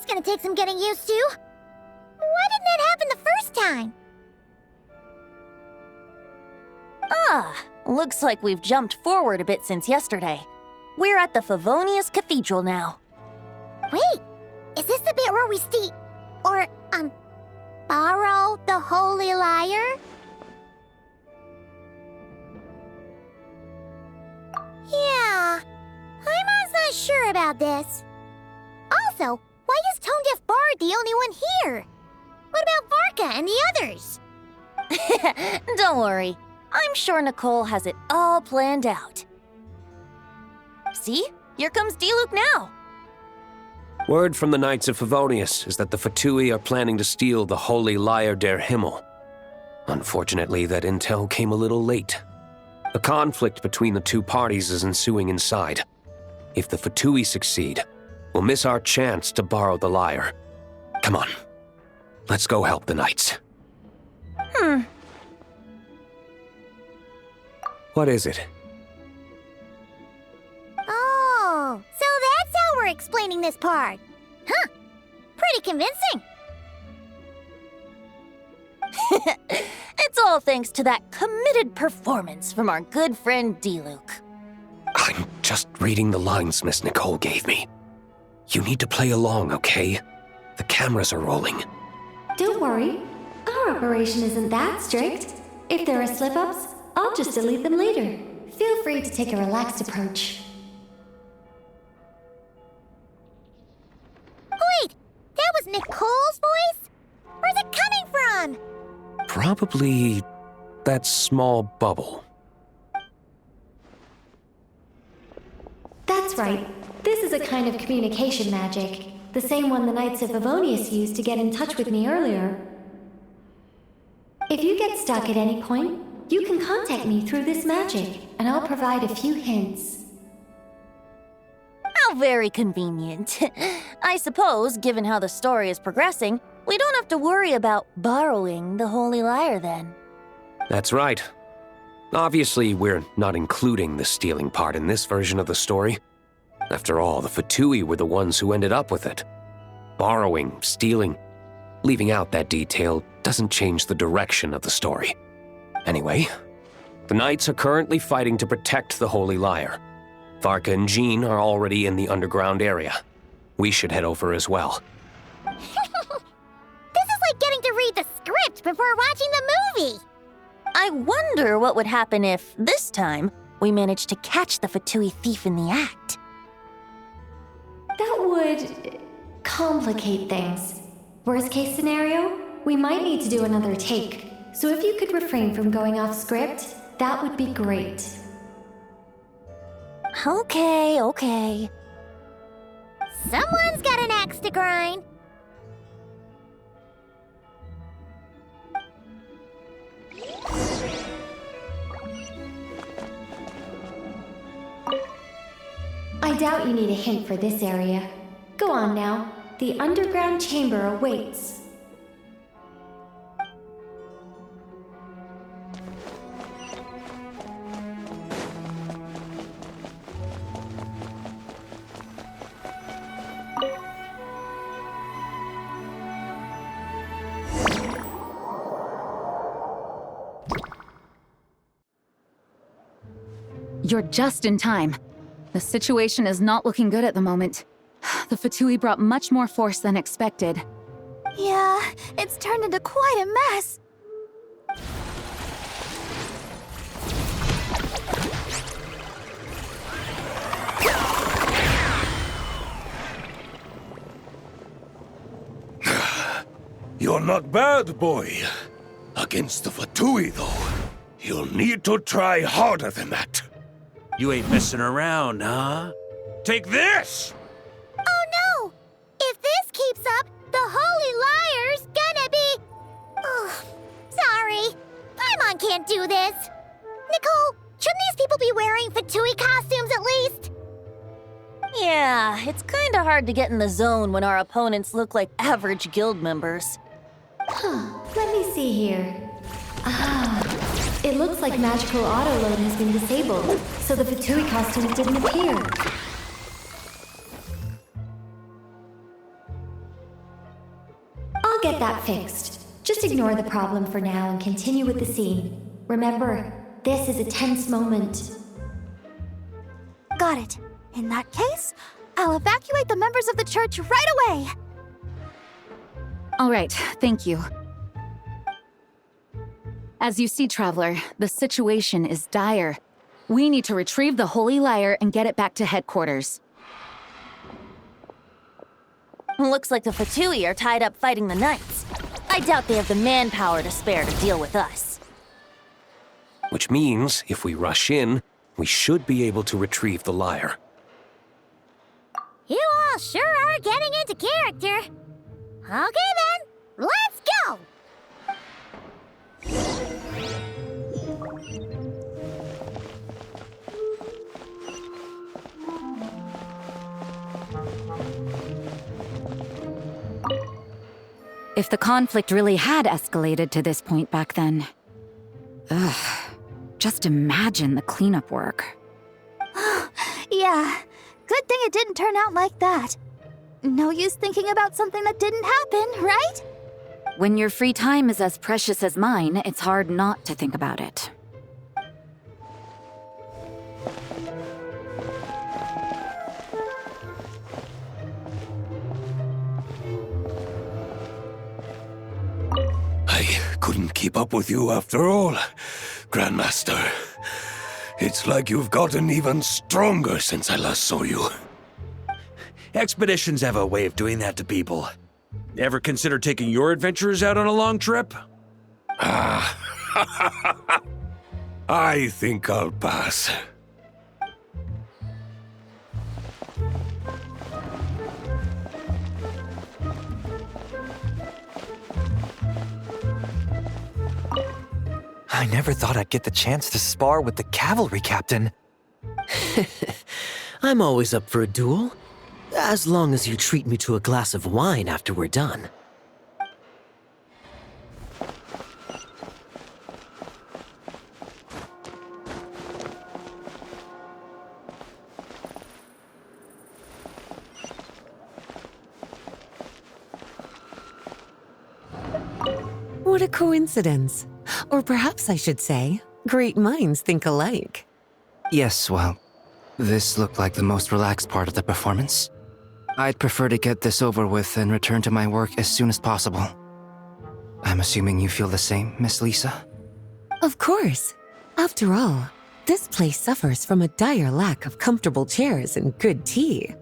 gonna take some getting used to. Why didn't that happen the first time? Looks like we've jumped forward a bit since yesterday. We're at the Favonius Cathedral now. Wait, is this the bit where we borrow the Holy Lyre? Yeah, I'm not sure about this. Also, why is Tone Deaf Bard the only one here? What about Varka and the others? Don't worry. I'm sure Nicole has it all planned out. See? Here comes Diluc now. Word from the Knights of Favonius is that the Fatui are planning to steal the Holy Lyre der Himmel. Unfortunately, that intel came a little late. A conflict between the two parties is ensuing inside. If the Fatui succeed, we'll miss our chance to borrow the lyre. Come on, let's go help the Knights. What is it? Oh, so that's how we're explaining this part. Huh, pretty convincing. It's all thanks to that committed performance from our good friend Diluc. I'm just reading the lines Miss Nicole gave me. You need to play along, okay? The cameras are rolling. Don't worry. Our operation isn't that strict. If there are slip-ups, I'll just delete them later. Feel free to take a relaxed approach. Wait, that was Nicole's voice? Where's it coming from? Probably that small bubble. That's right. This is a kind of communication magic. The same one the Knights of Favonius used to get in touch with me earlier. If you get stuck at any point, you can contact me through this magic, and I'll provide a few hints. How very convenient. I suppose, given how the story is progressing, we don't have to worry about borrowing the Holy Lyre then. That's right. Obviously, we're not including the stealing part in this version of the story. After all, the Fatui were the ones who ended up with it. Borrowing, stealing, leaving out that detail doesn't change the direction of the story. Anyway, the Knights are currently fighting to protect the Holy Lyre. Varka and Jean are already in the underground area. We should head over as well. This is like getting to read the script before watching the movie. I wonder what would happen if, this time, we managed to catch the Fatui thief in the act. That would complicate things. Worst case scenario, we might need to do another take. So if you could refrain from going off script, that would be great. Okay. Someone's got an axe to grind. I doubt you need a hint for this area. Go on now. The underground chamber awaits. You're just in time. The situation is not looking good at the moment. The Fatui brought much more force than expected. Yeah, it's turned into quite a mess. You're not bad, boy. Against the Fatui, though, you'll need to try harder than that. You ain't messing around, huh? Take this! Oh no! If this keeps up, the Holy Lyre's gonna be... Oh, sorry. Paimon can't do this. Nicole, shouldn't these people be wearing Fatui costumes at least? Yeah, it's kinda hard to get in the zone when our opponents look like average guild members. Let me see here. It looks like magical auto-load has been disabled, so the Fatui costumes didn't appear. get that fixed. Just ignore the problem for now and continue with the scene. Remember, this is a tense moment. Got it. In that case, I'll evacuate the members of the church right away. All right, thank you. As you see, Traveler, the situation is dire. We need to retrieve the Holy Lyre and get it back to headquarters. Looks like the Fatui are tied up fighting the Knights. I doubt they have the manpower to spare to deal with us. Which means, if we rush in, we should be able to retrieve the lyre. You all sure are getting into character. Okay then, let's go! If the conflict really had escalated to this point back then... just imagine the cleanup work. Yeah, good thing it didn't turn out like that. No use thinking about something that didn't happen, right? When your free time is as precious as mine, it's hard not to think about it. I couldn't keep up with you after all, Grandmaster. It's like you've gotten even stronger since I last saw you. Expeditions have a way of doing that to people. Ever consider taking your adventurers out on a long trip? I think I'll pass. I never thought I'd get the chance to spar with the cavalry captain. I'm always up for a duel, as long as you treat me to a glass of wine after we're done. What a coincidence. Or perhaps I should say, great minds think alike. Yes, well, this looked like the most relaxed part of the performance. I'd prefer to get this over with and return to my work as soon as possible. I'm assuming you feel the same, Miss Lisa? Of course. After all, this place suffers from a dire lack of comfortable chairs and good tea.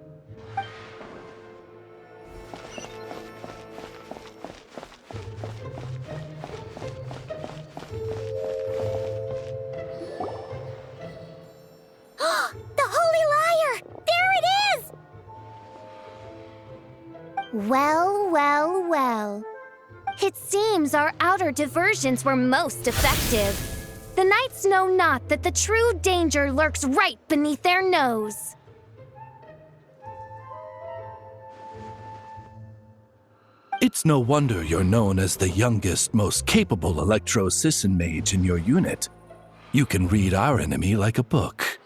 Well. It seems our outer diversions were most effective. The Knights know not that the true danger lurks right beneath their nose. It's no wonder you're known as the youngest, most capable Electro-Sisson mage in your unit. You can read our enemy like a book.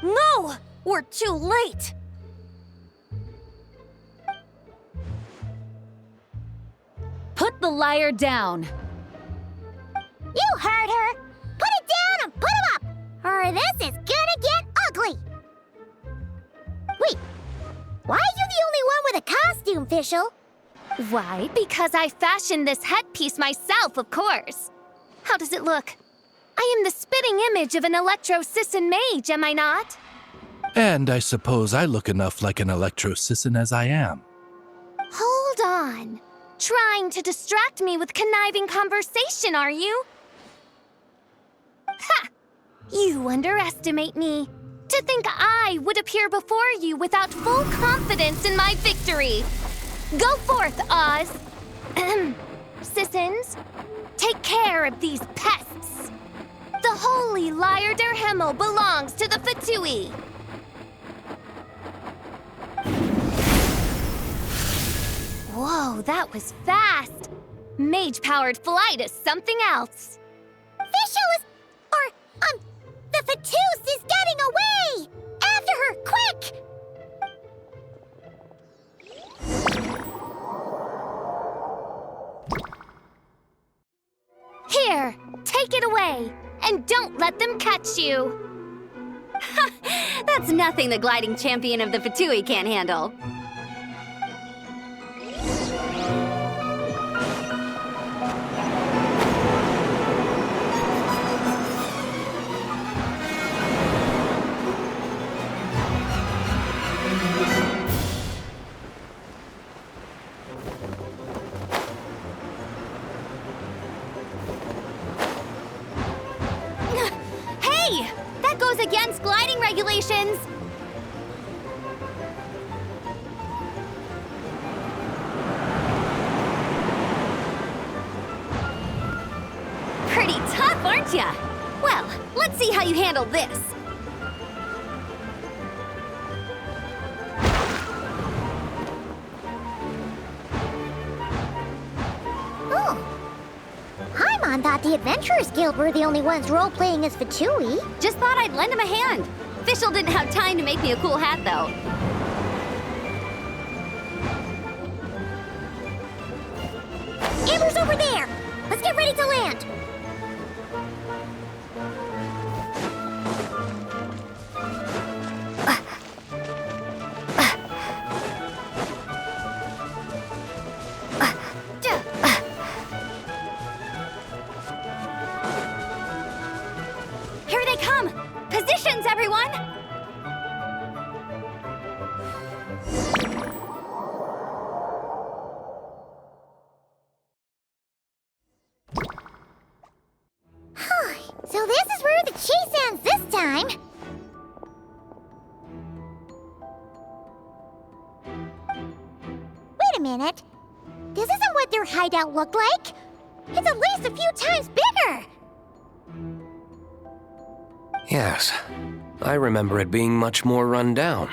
No! We're too late! Put the lyre down! You heard her! Put it down and put him up! Or this is gonna get ugly! Wait, why are you the only one with a costume, Fischl? Why, because I fashioned this headpiece myself, of course. How does it look? I am the spitting image of an Electro-Sisson mage, am I not? And I suppose I look enough like an Electro-Sisson as I am. Hold on. Trying to distract me with conniving conversation, are you? Ha! You underestimate me. To think I would appear before you without full confidence in my victory. Go forth, Oz. Sissons, take care of these pests. The Holy Lyre der Himmel belongs to the Fatui. Whoa, that was fast. Mage-powered flight is something else. Fischl is... the Fatus is getting away! After her, quick! take it away. And don't let them catch you. That's nothing the gliding champion of the Fatui can't handle. Hey! That goes against gliding regulations! Pretty tough, aren't ya? Well, let's see how you handle this. Paimon thought the Adventurers Guild were the only ones role-playing as Fatui. Just thought I'd lend him a hand. Fischl didn't have time to make me a cool hat, though. Amber's over there! Let's get ready to land! Here they come! Positions, everyone! So this is where the chase ends this time. Wait a minute. This isn't what their hideout looked like. It's at least a few times bigger. Yes, I remember it being much more run down.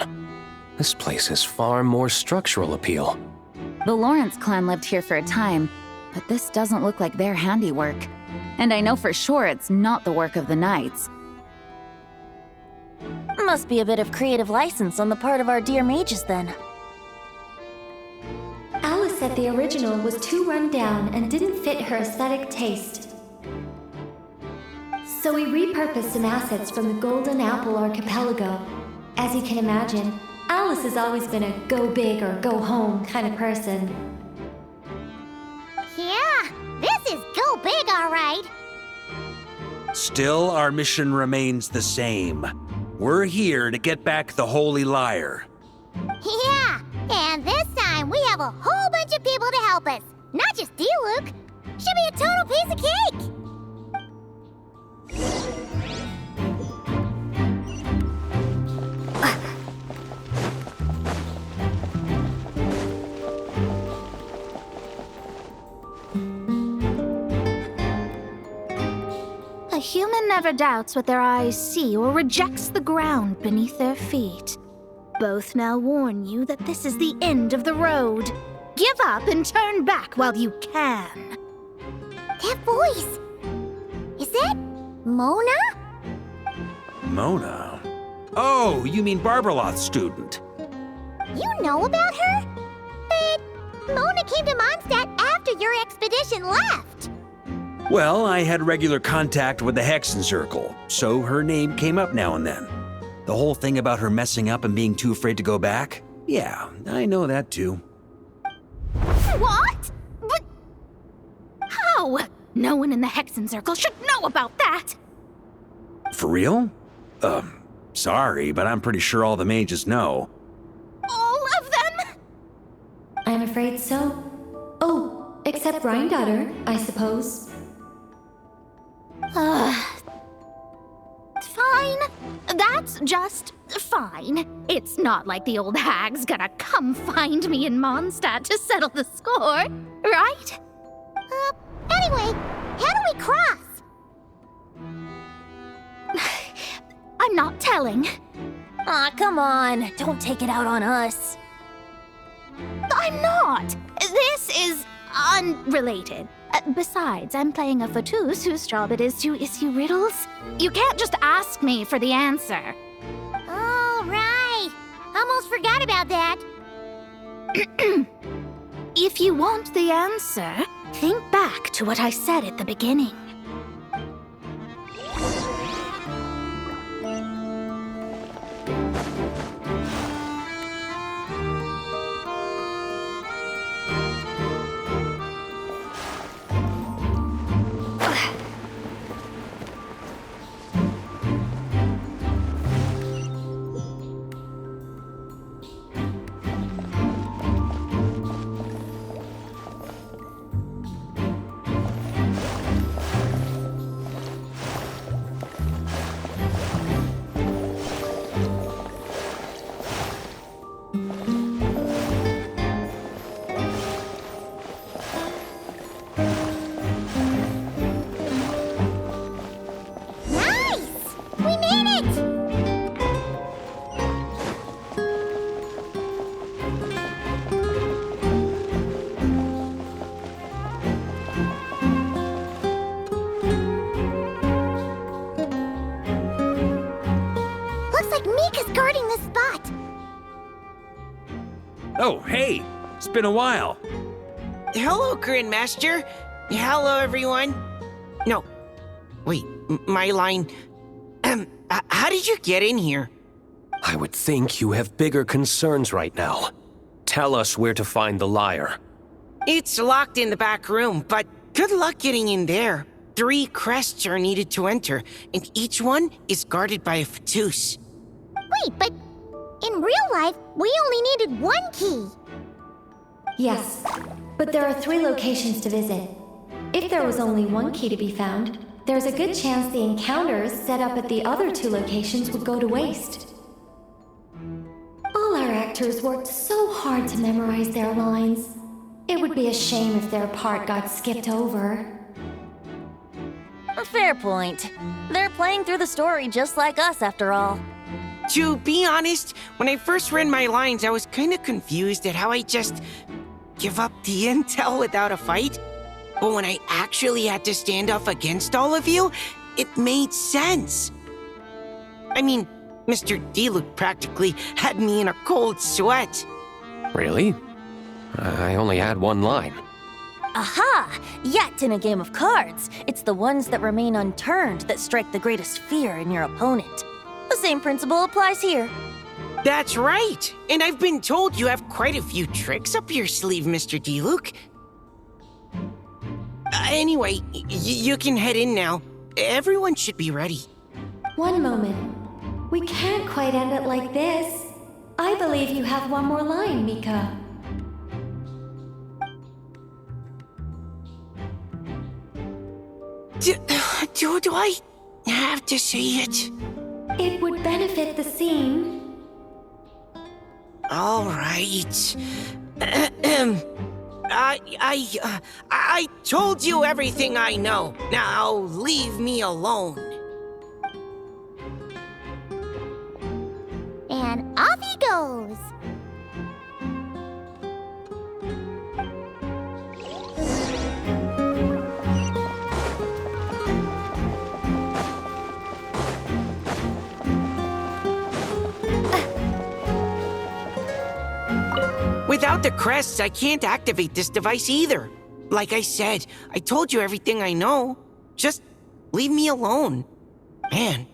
This place has far more structural appeal. The Lawrence clan lived here for a time, but this doesn't look like their handiwork. And I know for sure it's not the work of the Knights. Must be a bit of creative license on the part of our dear mages then. Alice said the original was too run down and didn't fit her aesthetic taste. So we repurposed some assets from the Golden Apple Archipelago. As you can imagine, Alice has always been a go big or go home kind of person. Yeah, this is go big, all right. Still, our mission remains the same. We're here to get back the Holy Lyre. Yeah, and this time we have a whole bunch of people to help us. Not just Diluc. Should be a total piece of cake. A human never doubts what their eyes see or rejects the ground beneath their feet. Both now warn you that this is the end of the road. Give up and turn back while you can. That voice. Is that Mona? Mona? Oh, you mean Barbarloth's student. You know about her? But Mona came to Mondstadt after your expedition left. Well, I had regular contact with the Hexen Circle, so her name came up now and then. The whole thing about her messing up and being too afraid to go back? Yeah, I know that too. What? But how? No one in the Hexen Circle should know about that! For real? Sorry, but I'm pretty sure all the mages know. All of them? I'm afraid so. Oh, except Granddaughter, I suppose. Fine. That's just fine. It's not like the old hag's gonna come find me in Mondstadt to settle the score, right? Anyway, how do we cross? I'm not telling. Aw, come on. Don't take it out on us. I'm not. This is unrelated. Besides, I'm playing a Fatus whose job it is to issue riddles. You can't just ask me for the answer. Oh, right. Almost forgot about that. If you want the answer, think back to what I said at the beginning. Oh, hey! It's been a while. Hello, Grandmaster. Hello, everyone. No. Wait, my line. How did you get in here? I would think you have bigger concerns right now. Tell us where to find the lyre. It's locked in the back room, but good luck getting in there. 3 crests are needed to enter, and each one is guarded by a Fatus. Wait, but in real life, we only needed 1 key. Yes, but there are 3 locations to visit. If there was only 1 key to be found, there's a good chance the encounters set up at the other 2 locations would go to waste. All our actors worked so hard to memorize their lines. It would be a shame if their part got skipped over. Fair point. They're playing through the story just like us, after all. To be honest, when I first read my lines, I was kind of confused at how I just give up the intel without a fight. But when I actually had to stand up against all of you, it made sense. I mean, Mr. Diluc practically had me in a cold sweat. Really? I only had 1 line. Aha! Yet in a game of cards, it's the ones that remain unturned that strike the greatest fear in your opponent. The same principle applies here. That's right! And I've been told you have quite a few tricks up your sleeve, Mr. Diluc. Anyway, you can head in now. Everyone should be ready. One moment. We can't quite end it like this. I believe you have 1 more line, Mika. Do I have to say it? It would benefit the scene. All right. I told you everything I know. Now leave me alone. And off he goes. Without the crests, I can't activate this device either. Like I said, I told you everything I know. Just leave me alone. Man,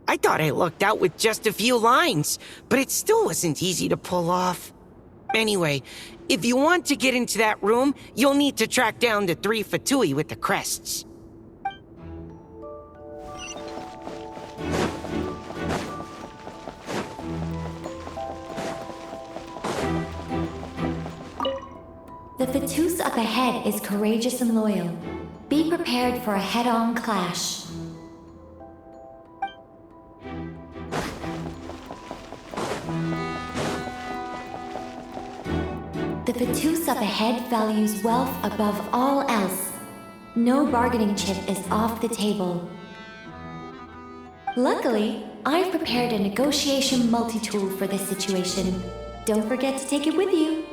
I thought I lucked out with just a few lines, but it still wasn't easy to pull off. Anyway, if you want to get into that room, you'll need to track down the 3 Fatui with the crests. The Fatus up ahead is courageous and loyal. Be prepared for a head-on clash. The Fatus up ahead values wealth above all else. No bargaining chip is off the table. Luckily, I've prepared a negotiation multi-tool for this situation. Don't forget to take it with you.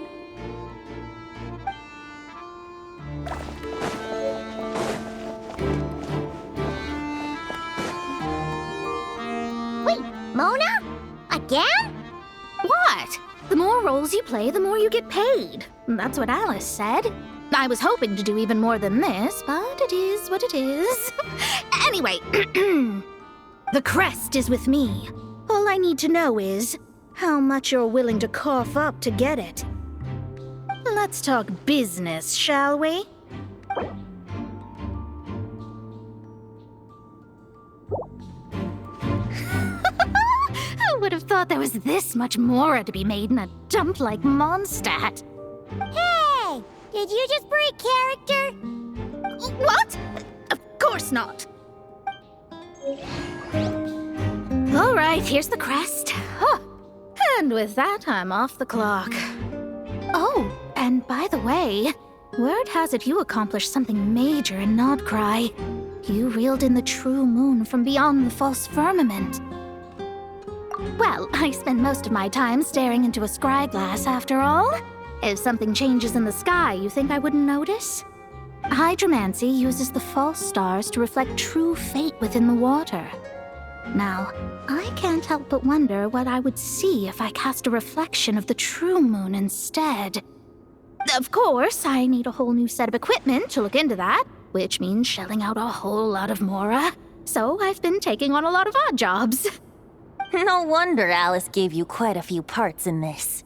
Wait, Mona? Again? What? The more roles you play, the more you get paid. That's what Alice said. I was hoping to do even more than this, but it is what it is. Anyway, the crest is with me. All I need to know is how much you're willing to cough up to get it. Let's talk business, shall we? I would have thought there was this much more to be made in a dump like Mondstadt. Hey! Did you just break character? What? Of course not. All right, here's the crest. Huh. And with that, I'm off the clock. Oh, and by the way, word has it you accomplished something major in Nodcry. You reeled in the true moon from beyond the false firmament. Well, I spend most of my time staring into a scry glass after all. If something changes in the sky, you think I wouldn't notice? Hydromancy uses the false stars to reflect true fate within the water. Now, I can't help but wonder what I would see if I cast a reflection of the true moon instead. Of course, I need a whole new set of equipment to look into that, which means shelling out a whole lot of mora. So I've been taking on a lot of odd jobs. No wonder Alice gave you quite a few parts in this.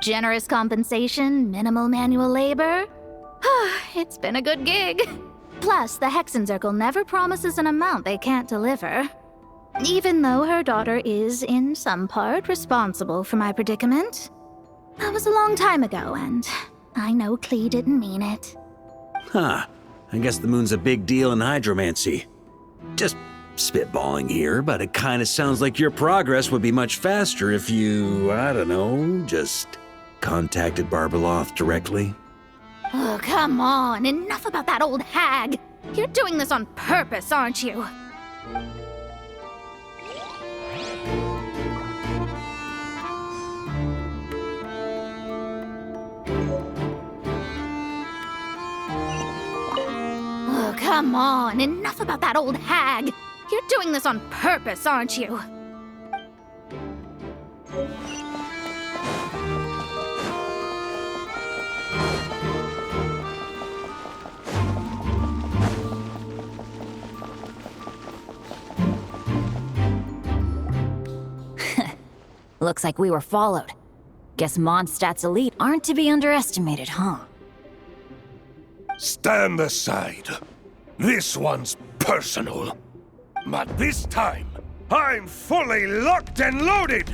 Generous compensation, minimal manual labor. It's been a good gig. Plus, the Hexencircle never promises an amount they can't deliver. Even though her daughter is, in some part, responsible for my predicament. That was a long time ago, and I know Klee didn't mean it. Huh. I guess the moon's a big deal in hydromancy. Just spitballing here, but it kinda sounds like your progress would be much faster if you, I don't know, just contacted Barbeloth directly. Oh, come on. Enough about that old hag. You're doing this on purpose, aren't you? Oh, come on. Enough about that old hag. You're doing this on purpose, aren't you? Looks like we were followed. Guess Mondstadt's elite aren't to be underestimated, huh? Stand aside. This one's personal. But this time, I'm fully locked and loaded!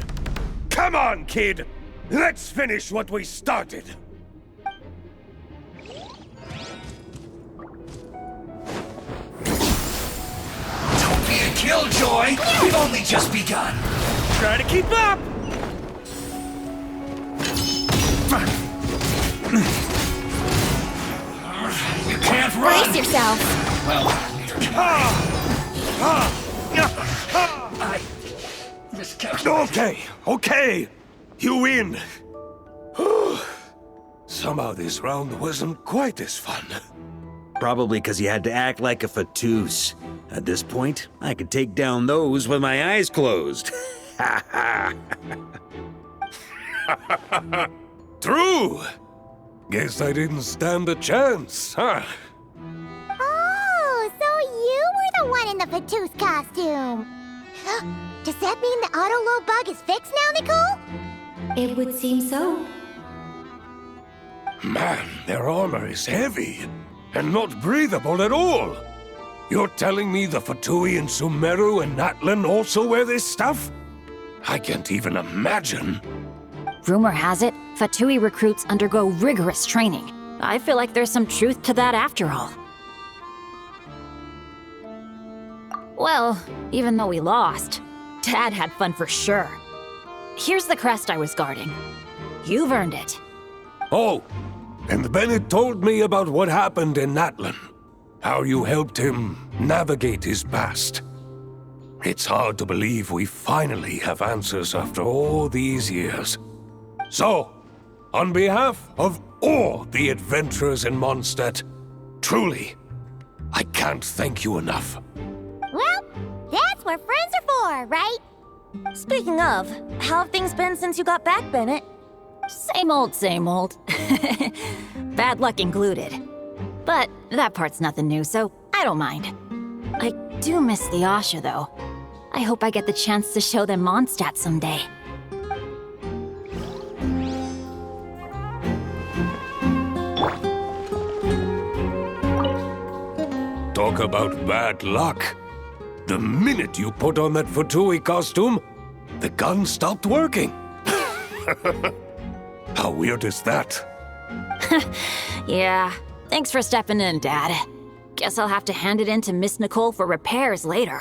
Come on, kid! Let's finish what we started! Don't be a killjoy! We've only just begun! Try to keep up! You can't run! Brace yourself! Well, I miscalculated. Okay. You win. Somehow this round wasn't quite as fun. Probably because you had to act like a fatus. At this point, I could take down those with my eyes closed. True. Guess I didn't stand a chance, huh? Oh, so you were the one in the Fatus costume. Does that mean the auto-load bug is fixed now, Nicole? It would seem so. Man, their armor is heavy and not breathable at all. You're telling me the Fatui in Sumeru and Natlan also wear this stuff? I can't even imagine. Rumor has it, Fatui recruits undergo rigorous training. I feel like there's some truth to that after all. Well, even though we lost, Dad had fun for sure. Here's the crest I was guarding. You've earned it. Oh, and Bennett told me about what happened in Natlan. How you helped him navigate his past. It's hard to believe we finally have answers after all these years. So, on behalf of all the adventurers in Mondstadt, truly, I can't thank you enough. Well, that's what friends are for, right? Speaking of, how have things been since you got back, Bennett? Same old, same old. Bad luck included. But that part's nothing new, so I don't mind. I do miss the Asha, though. I hope I get the chance to show them Mondstadt someday. Talk about bad luck. The minute you put on that Fatui costume, the gun stopped working. How weird is that? Yeah, thanks for stepping in, Dad. Guess I'll have to hand it in to Miss Nicole for repairs later.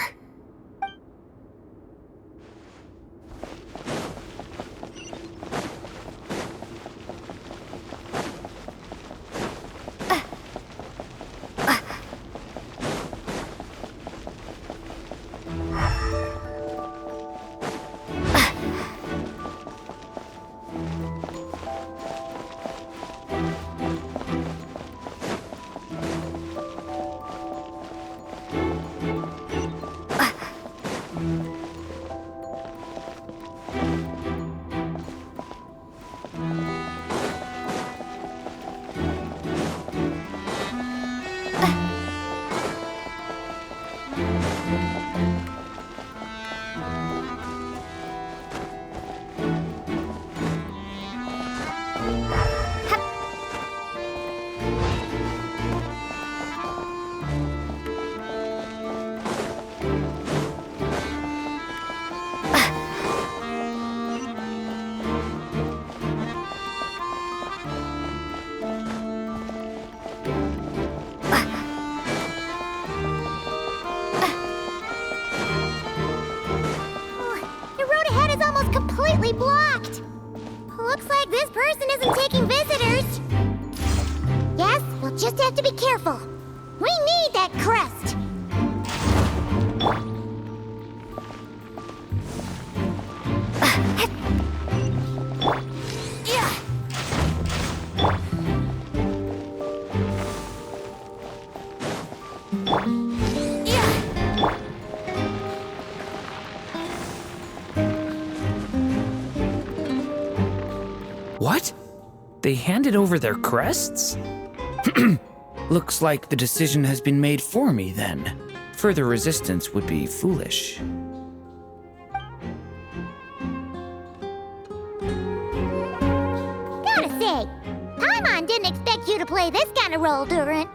Completely blocked. Looks like this person isn't taking visitors. Yes, we'll just have to be careful. We need that crest. What? They handed over their crests? Looks like the decision has been made for me then. Further resistance would be foolish. Gotta say, Paimon didn't expect you to play this kind of role, Durant.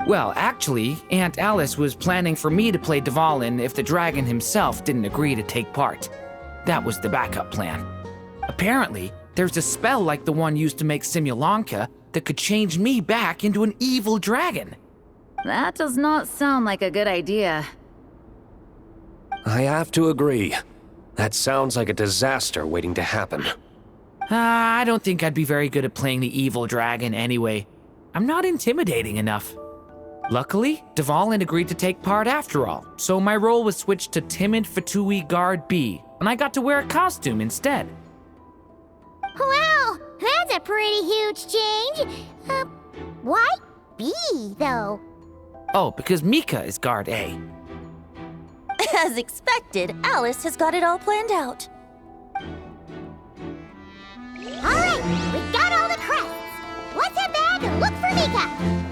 Well, actually, Aunt Alice was planning for me to play Dvalin if the dragon himself didn't agree to take part. That was the backup plan. Apparently, there's a spell like the one used to make Simulanka that could change me back into an evil dragon. That does not sound like a good idea. I have to agree. That sounds like a disaster waiting to happen. I don't think I'd be very good at playing the evil dragon anyway. I'm not intimidating enough. Luckily, Dvalin agreed to take part after all, so my role was switched to timid Fatui Guard B, and I got to wear a costume instead. Wow, that's a pretty huge change. Why B, though? Oh, because Mika is Guard A. As expected, Alice has got it all planned out. All right, we got all the crests. Let's head back and look for Mika.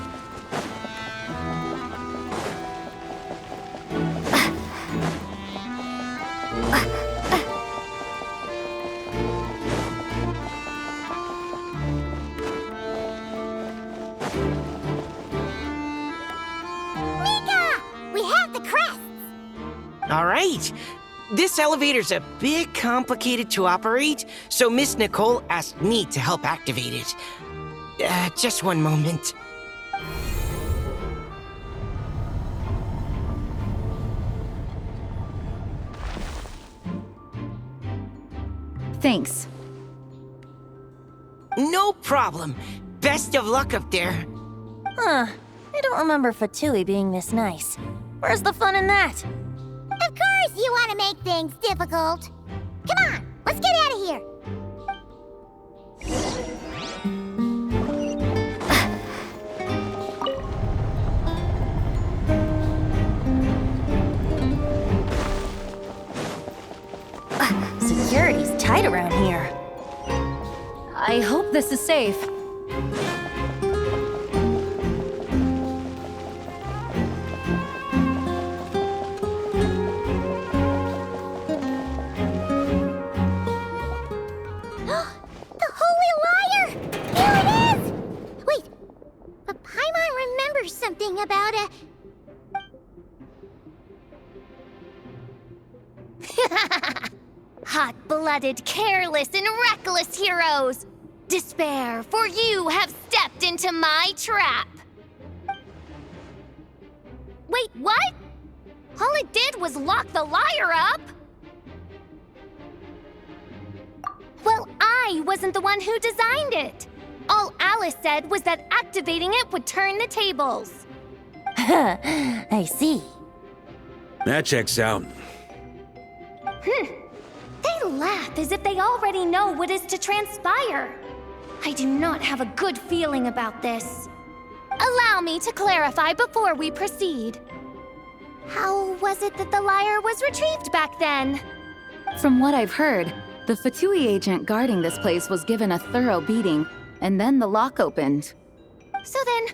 All right. This elevator's a bit complicated to operate, so Miss Nicole asked me to help activate it. Just one moment. Thanks. No problem. Best of luck up there. Huh. I don't remember Fatui being this nice. Where's the fun in that? Of course you want to make things difficult. Come on, let's get out of here. Security's tight around here. I hope this is safe. Something about a... Hot-blooded, careless, and reckless heroes! Despair, for you have stepped into my trap! Wait, what? All it did was lock the lyre up? Well, I wasn't the one who designed it. All Alice said was that activating it would turn the tables. I see. That checks out. They laugh as if they already know what is to transpire. I do not have a good feeling about this. Allow me to clarify before we proceed. How was it that the lyre was retrieved back then? From what I've heard, the Fatui agent guarding this place was given a thorough beating, and then the lock opened. So then,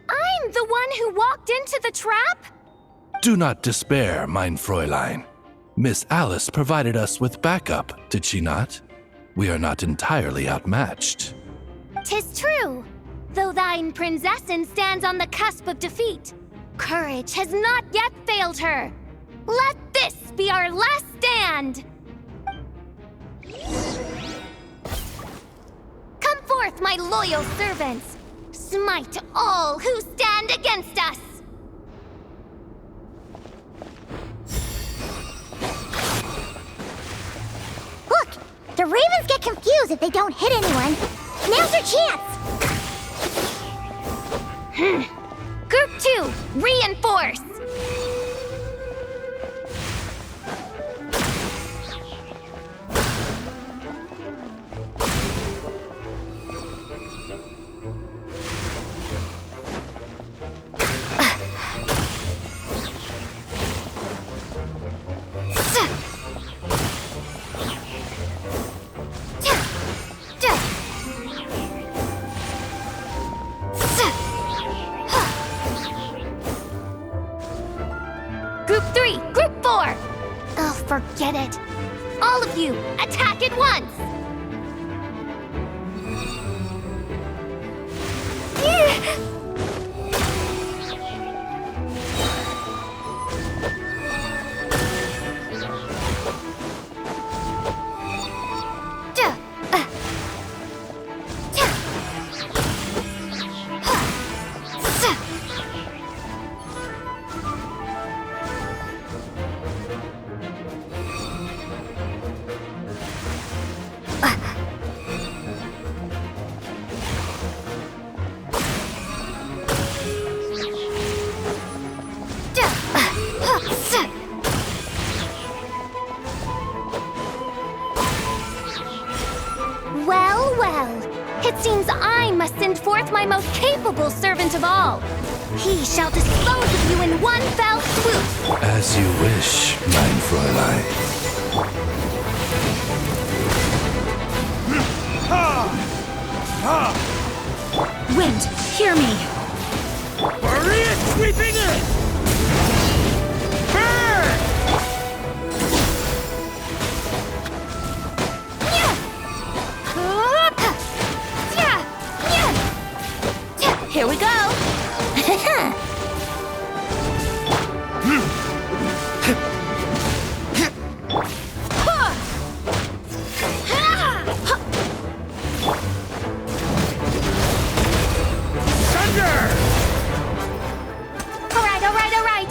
I'm the The one who walked into the trap? Do not despair, mein Fräulein. Miss Alice provided us with backup, did she not? We are not entirely outmatched. 'Tis true, though thine Prinzessin stands on the cusp of defeat. Courage has not yet failed her. Let this be our last stand! Come forth, my loyal servants! Smite all who stand against us! Look! The ravens get confused if they don't hit anyone. Now's your chance! Group 2, reinforce! Group 3, Group 4! Oh, forget it. All of you, attack at once! Well, well. It seems I must send forth my most capable servant of all. He shall dispose of you in one fell swoop. As you wish, mein Fräulein. Wind, hear me. Maria sweeping in! Here we go. All right.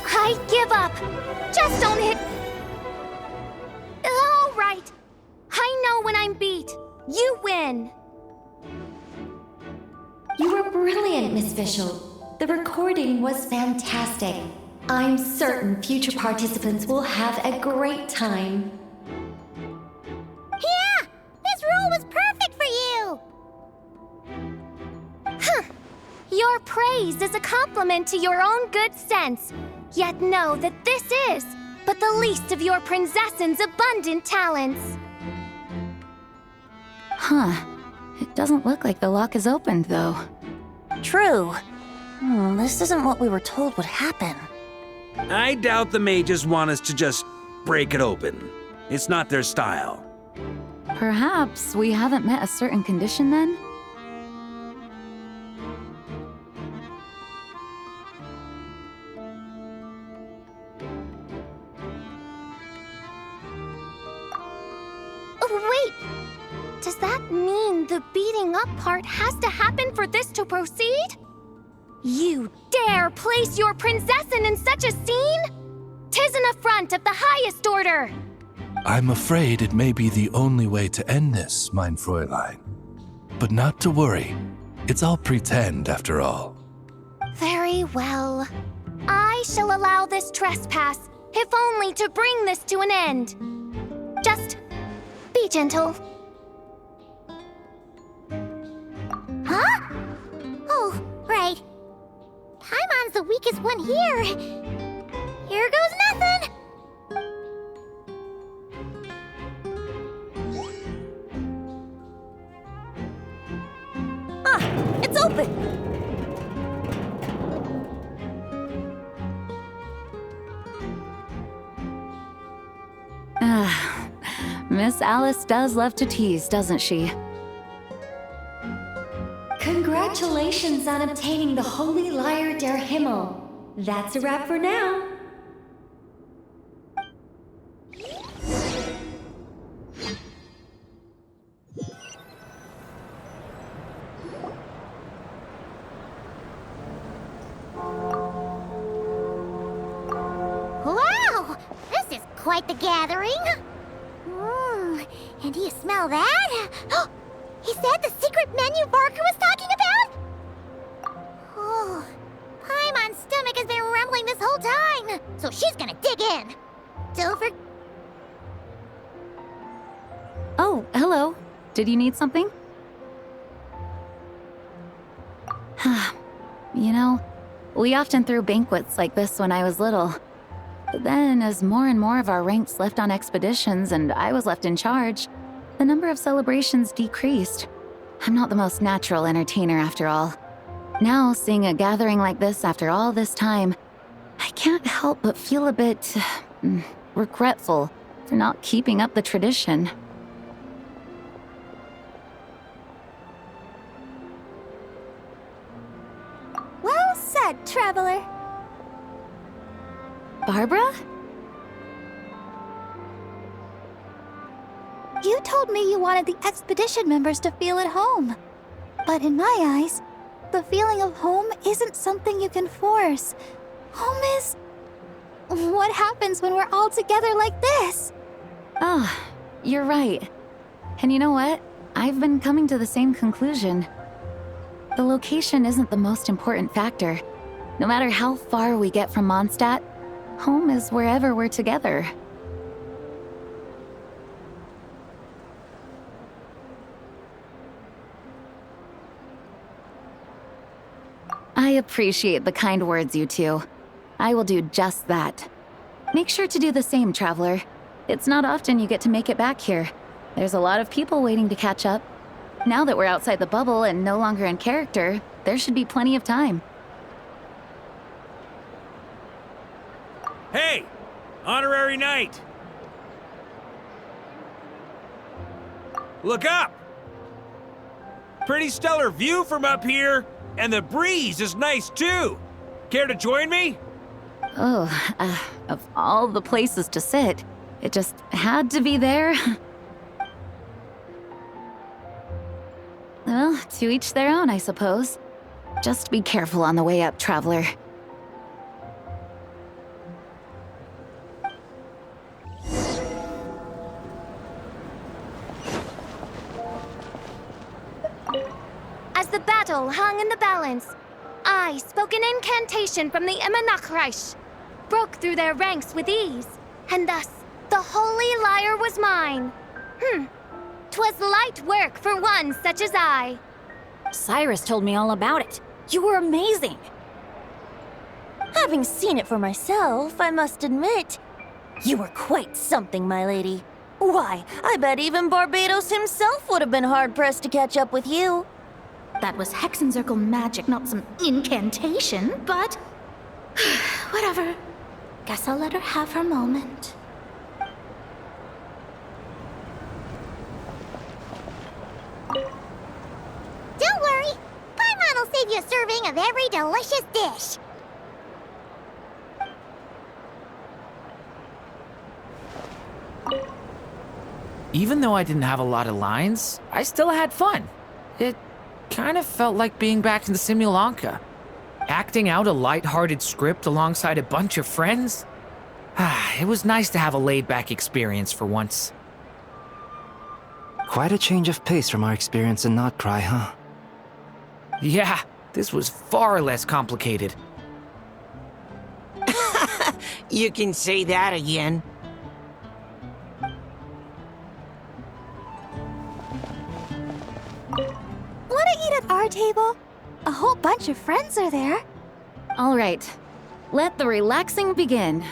I give up. Just don't hit. All right. I know when I'm beat. You win. You were brilliant, Miss Fischl. The recording was fantastic. I'm certain future participants will have a great time. Yeah! This role was perfect for you! Huh. Your praise is a compliment to your own good sense. Yet know that this is but the least of your Prinzessin's abundant talents. Huh. It doesn't look like the lock is opened, though. True. This isn't what we were told would happen. I doubt the mages want us to just break it open. It's not their style. Perhaps we haven't met a certain condition then? Wait! Does that mean the beating up part has to happen for this to proceed? You dare place your Prinzessin in such a scene? 'Tis an affront of the highest order! I'm afraid it may be the only way to end this, mein Fräulein. But not to worry. It's all pretend, after all. Very well. I shall allow this trespass, if only to bring this to an end. Just be gentle. Huh? Oh, right. Paimon's the weakest one here. Here goes nothing. It's open. Miss Alice does love to tease, doesn't she? Congratulations on obtaining the Holy Lyre der Himmel. That's a wrap for now. Wow! This is quite the gathering. And do you smell that? Is that the secret menu Barker was talking about? Oh, Paimon's stomach has been rumbling this whole time, so she's gonna dig in. Don't forget. Oh, hello. Did you need something? You know, we often threw banquets like this when I was little. But then, as more and more of our ranks left on expeditions and I was left in charge, the number of celebrations decreased. I'm not the most natural entertainer after all. Now, seeing a gathering like this after all this time, I can't help but feel a bit regretful for not keeping up the tradition. Well said, traveler. Barbara? You told me you wanted the expedition members to feel at home. But in my eyes, the feeling of home isn't something you can force. Home is... what happens when we're all together like this? Oh, you're right. And you know what? I've been coming to the same conclusion. The location isn't the most important factor. No matter how far we get from Mondstadt, home is wherever we're together. I appreciate the kind words, you two. I will do just that. Make sure to do the same, traveler. It's not often you get to make it back here. There's a lot of people waiting to catch up. Now that we're outside the bubble and no longer in character, there should be plenty of time. Hey! Honorary Knight! Look up! Pretty stellar view from up here, and the breeze is nice too. Care to join me? Oh, of all the places to sit, it just had to be there. Well, to each their own, I suppose. Just be careful on the way up, traveler. As the battle hung in the balance, I spoke an incantation from the Emanachreich, broke through their ranks with ease, and thus the Holy Lyre was mine. 'Twas light work for one such as I. Cyrus told me all about it. You were amazing. Having seen it for myself, I must admit, you were quite something, my lady. Why, I bet even Barbados himself would have been hard-pressed to catch up with you. That was Hexencircle magic, not some incantation, but... whatever. Guess I'll let her have her moment. Don't worry, Paimon will save you a serving of every delicious dish. Even though I didn't have a lot of lines, I still had fun. It kind of felt like being back in the Simulanka. Acting out a light-hearted script alongside a bunch of friends. It was nice to have a laid-back experience for once. Quite a change of pace from our experience in Notcry, huh? Yeah, this was far less complicated. You can say that again. Wanna eat at our table? A whole bunch of friends are there. All right, let the relaxing begin.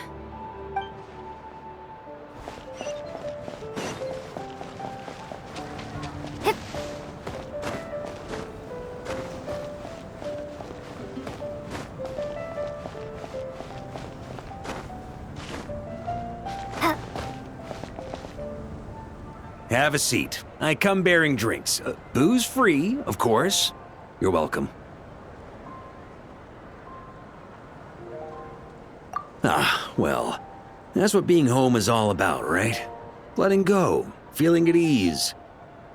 Have a seat. I come bearing drinks. Booze free, of course. You're welcome. Ah, well, that's what being home is all about, right? Letting go, feeling at ease.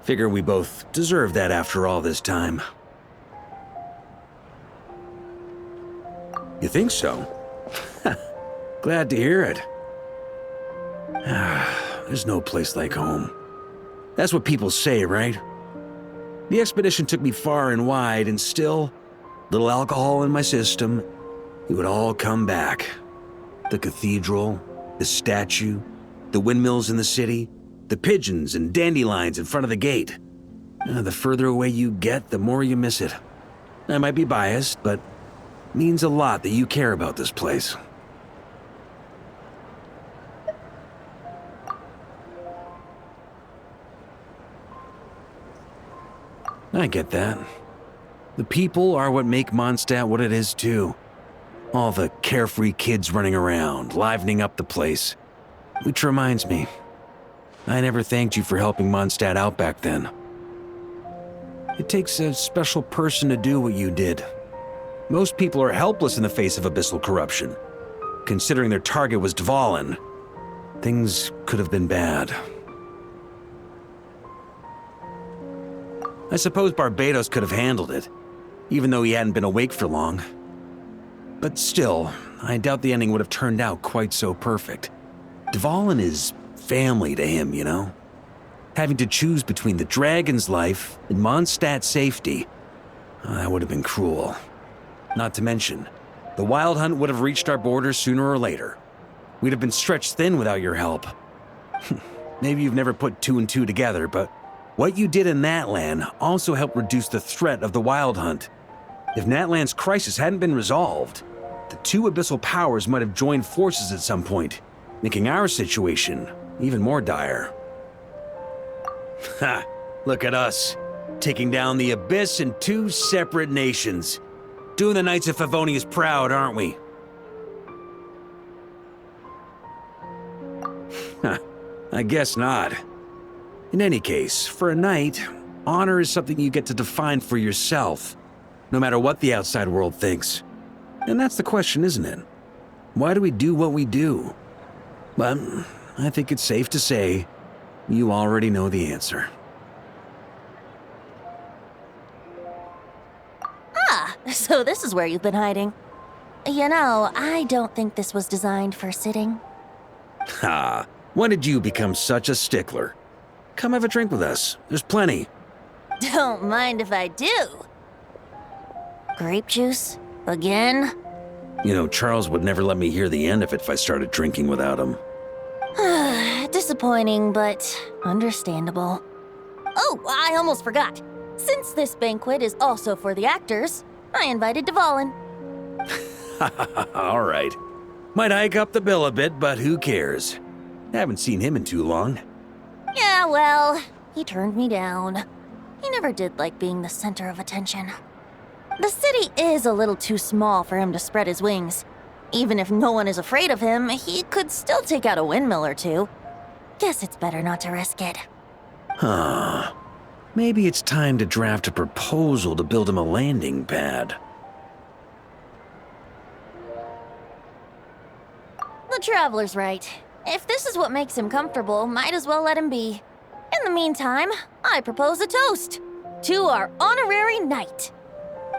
Figure we both deserve that after all this time. You think so? Glad to hear it. There's no place like home. That's what people say, right? The expedition took me far and wide, and still, little alcohol in my system, it would all come back. The cathedral, the statue, the windmills in the city, the pigeons and dandelions in front of the gate. The further away you get, the more you miss it. I might be biased, but it means a lot that you care about this place. I get that. The people are what make Mondstadt what it is, too. All the carefree kids running around, livening up the place. Which reminds me, I never thanked you for helping Mondstadt out back then. It takes a special person to do what you did. Most people are helpless in the face of abyssal corruption. Considering their target was Dvalin, things could have been bad. I suppose Barbados could have handled it, even though he hadn't been awake for long. But still, I doubt the ending would have turned out quite so perfect. Dvalin is family to him, you know? Having to choose between the dragon's life and Mondstadt's safety, that would have been cruel. Not to mention, the Wild Hunt would have reached our borders sooner or later. We'd have been stretched thin without your help. Maybe you've never put two and two together, but what you did in Natlan also helped reduce the threat of the Wild Hunt. If Natlan's crisis hadn't been resolved, the two abyssal powers might have joined forces at some point, making our situation even more dire. Ha! Look at us, taking down the Abyss in two separate nations. Doing the Knights of Favonius proud, aren't we? I guess not. In any case, for a knight, honor is something you get to define for yourself, no matter what the outside world thinks. And that's the question, isn't it? Why do we do what we do? But I think it's safe to say you already know the answer. Ah, so this is where you've been hiding. You know, I don't think this was designed for sitting. Ha! When did you become such a stickler? Come have a drink with us. There's plenty. Don't mind if I do. Grape juice? Again? You know, Charles would never let me hear the end of it if I started drinking without him. Disappointing, but understandable. Oh, I almost forgot. Since this banquet is also for the actors, I invited Dvalin. All right. Might hike up the bill a bit, but who cares? Haven't seen him in too long. Yeah, well, he turned me down. He never did like being the center of attention. The city is a little too small for him to spread his wings. Even if no one is afraid of him, he could still take out a windmill or two. Guess it's better not to risk it. Huh. Maybe it's time to draft a proposal to build him a landing pad. The Traveler's right. If this is what makes him comfortable, might as well let him be. In the meantime, I propose a toast to our honorary knight.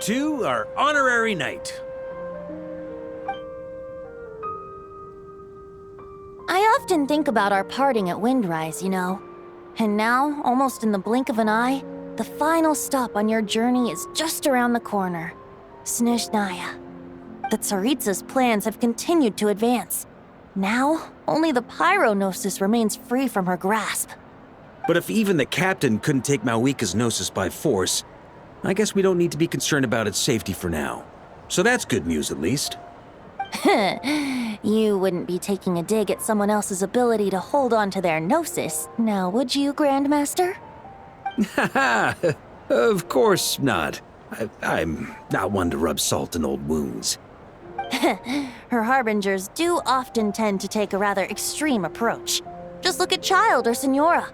To our honorary knight. I often think about our parting at Windrise, you know. And now, almost in the blink of an eye, the final stop on your journey is just around the corner. Snezhnaya. The Tsaritsa's plans have continued to advance. Now, only the Pyronosis remains free from her grasp. But if even the captain couldn't take Malwika's Gnosis by force, I guess we don't need to be concerned about its safety for now. So that's good news, at least. You wouldn't be taking a dig at someone else's ability to hold on to their Gnosis, now would you, Grandmaster? Haha, of course not. I'm not one to rub salt in old wounds. Her harbingers do often tend to take a rather extreme approach. Just look at Child or Signora.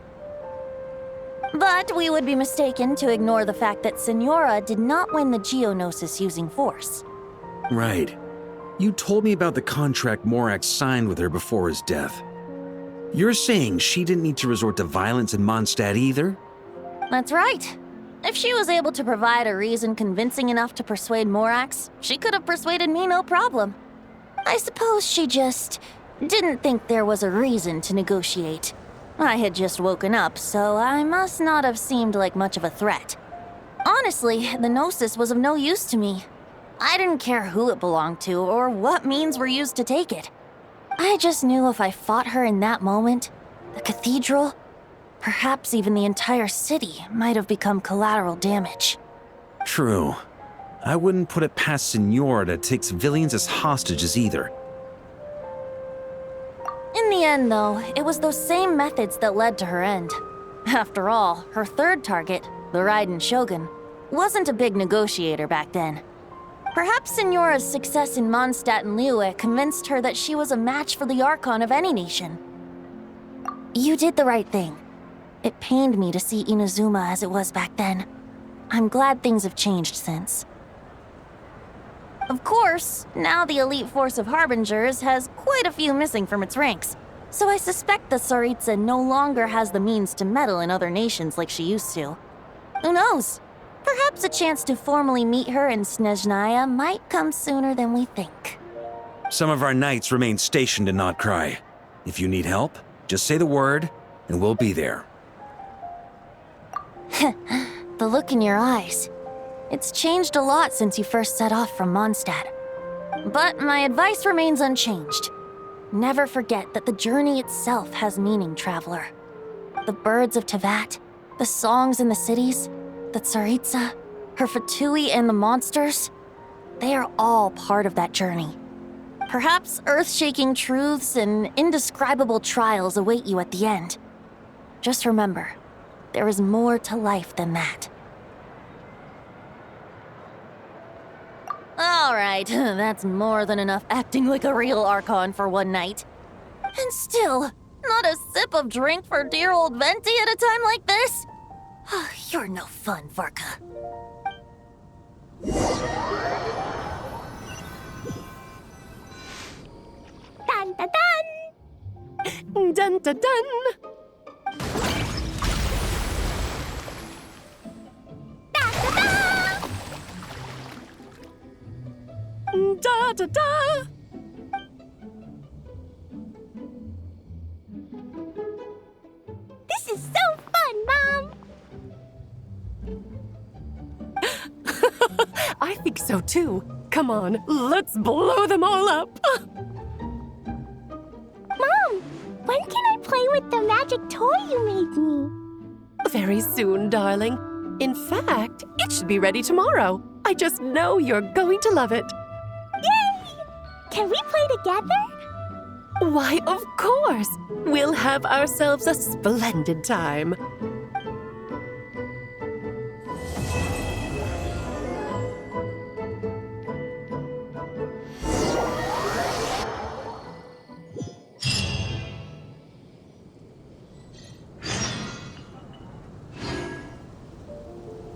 But we would be mistaken to ignore the fact that Senora did not win the Geonosis using force. Right. You told me about the contract Morax signed with her before his death. You're saying she didn't need to resort to violence in Mondstadt either? That's right. If she was able to provide a reason convincing enough to persuade Morax, she could have persuaded me no problem. I suppose she just didn't think there was a reason to negotiate. I had just woken up, so I must not have seemed like much of a threat. Honestly, the Gnosis was of no use to me. I didn't care who it belonged to or what means were used to take it. I just knew if I fought her in that moment, the cathedral, perhaps even the entire city, might have become collateral damage. True. I wouldn't put it past Senora to take civilians as hostages either. In the end, though, it was those same methods that led to her end. After all, her third target, the Raiden Shogun, wasn't a big negotiator back then. Perhaps Senora's success in Mondstadt and Liyue convinced her that she was a match for the Archon of any nation. You did the right thing. It pained me to see Inazuma as it was back then. I'm glad things have changed since. Of course, now the elite force of Harbingers has quite a few missing from its ranks, so I suspect the Tsaritsa no longer has the means to meddle in other nations like she used to. Who knows? Perhaps a chance to formally meet her in Snezhnaya might come sooner than we think. Some of our knights remain stationed in Notcry. If you need help, just say the word, and we'll be there. The look in your eyes. It's changed a lot since you first set off from Mondstadt. But my advice remains unchanged. Never forget that the journey itself has meaning, traveler. The birds of Tevat, the songs in the cities, the Tsaritsa, her Fatui and the monsters, they are all part of that journey. Perhaps earth-shaking truths and indescribable trials await you at the end. Just remember, there is more to life than that. All right, that's more than enough acting like a real Archon for one night. And still, not a sip of drink for dear old Venti at a time like this? You're no fun, Varka. Dun dun dun! Dun dun dun! Da da da! This is so fun, Mom! I think so too. Come on, let's blow them all up! Mom, when can I play with the magic toy you made me? Very soon, darling. In fact, it should be ready tomorrow. I just know you're going to love it. Yay! Can we play together? Why, of course! We'll have ourselves a splendid time.